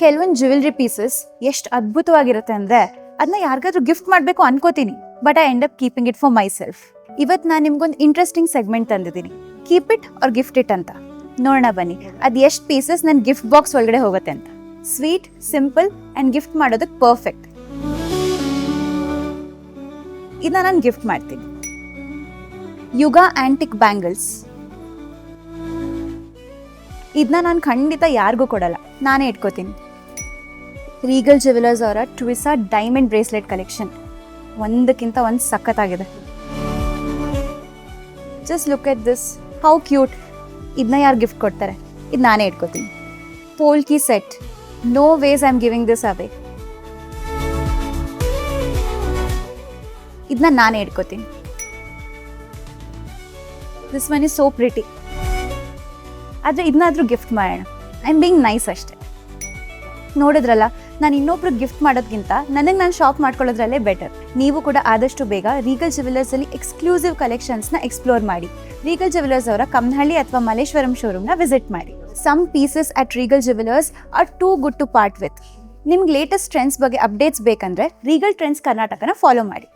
ಕೆಲವೊಂದು jewellery pieces ಎಷ್ಟು ಅದ್ಭುತವಾಗಿರುತ್ತೆ ಅಂದರೆ ಅದನ್ನ ಯಾರಿಗಾದ್ರೂ ಗಿಫ್ಟ್ ಮಾಡಬೇಕು ಅನ್ಕೋತೀನಿ, but I end up keeping it for myself. ಇವತ್ತು ನಾನು ನಿಮ್ಗೊಂದು ಇಂಟ್ರೆಸ್ಟಿಂಗ್ ಸೆಗ್ಮೆಂಟ್ ತಂದಿದ್ದೀನಿ, keep it or gift it ಅಂತ. ನೋಡೋಣ ಬನ್ನಿ ಅದು ಎಷ್ಟು ಪೀಸಸ್ ನನ್ನ ಗಿಫ್ಟ್ ಬಾಕ್ಸ್ ಒಳಗಡೆ ಹೋಗುತ್ತೆ ಅಂತ. ಸ್ವೀಟ್, ಸಿಂಪಲ್ ಆ್ಯಂಡ್ ಗಿಫ್ಟ್ ಮಾಡೋದಕ್ಕೆ ಪರ್ಫೆಕ್ಟ್. ಇದನ್ನ ನಾನು ಗಿಫ್ಟ್ ಮಾಡ್ತೀನಿ. ಯುಗ ಆಂಟಿಕ್ ಬ್ಯಾಂಗಲ್ಸ್. ಇದನ್ನ ನಾನು ಖಂಡಿತ ಯಾರಿಗೂ ಕೊಡಲ್ಲ, ನಾನೇ ಇಟ್ಕೋತೀನಿ. ರೀಗಲ್ ಜ್ಯುವೆಲರ್ಸ್ ಅವರ ಟ್ವಿಸಾ ಡೈಮಂಡ್ ಬ್ರೇಸ್ಲೆಟ್ ಕಲೆಕ್ಷನ್ ಒಂದಕ್ಕಿಂತ ಒಂದು ಸಖತ್ತಾಗಿದೆ. Just look at this, how cute. ಇದನ್ನ ಯಾರು ಗಿಫ್ಟ್ ಕೊಡ್ತಾರೆ? ಇದು ನಾನೇ ಇಟ್ಕೋತೀನಿ. Polki set, no ways I am giving this away. ಇದನ್ನ ನಾನೇ ಇಟ್ಕೋತೀನಿ. This one is so pretty. ಆದರೆ ಇದನ್ನಾದ್ರೂ ಗಿಫ್ಟ್ ಮಾಡೋಣ, ಐ ಆಮ್ ಬೀಯಿಂಗ್ ನೈಸ್ ಅಷ್ಟೆ. ನೋಡಿದ್ರಲ್ಲ, ನಾನು ಇನ್ನೊಬ್ರಿಗೆ ಗಿಫ್ಟ್ ಮಾಡೋದ್ಕಿಂತ ನನಗೆ ನಾನು ಶಾಪ್ ಮಾಡ್ಕೊಳ್ಳೋದ್ರಲ್ಲೇ ಬೆಟರ್. ನೀವು ಕೂಡ ಆದಷ್ಟು ಬೇಗ ರೀಗಲ್ ಜ್ಯುವೆಲರ್ಸಲ್ಲಿ ಎಕ್ಸ್ಕ್ಲೂಸಿವ್ ಕಲೆಕ್ಷನ್ಸ್ನ ಎಕ್ಸ್ಪ್ಲೋರ್ ಮಾಡಿ. ರೀಗಲ್ ಜ್ಯುವೆಲರ್ಸ್ ಅವರ ಕಮ್ನಹಳ್ಳಿ ಅಥವಾ ಮಲ್ಲೇಶ್ವರಂ ಶೋರೂಮ್ನ ವಿಸಿಟ್ ಮಾಡಿ. Some pieces at Regal Jewellers are too good to part with. ನಿಮ್ಗೆ ಲೇಟೆಸ್ಟ್ ಟ್ರೆಂಡ್ಸ್ ಬಗ್ಗೆ ಅಪ್ಡೇಟ್ಸ್ ಬೇಕಂದ್ರೆ ರೀಗಲ್ ಟ್ರೆಂಡ್ಸ್ ಕರ್ನಾಟಕನ ಫಾಲೋ ಮಾಡಿ.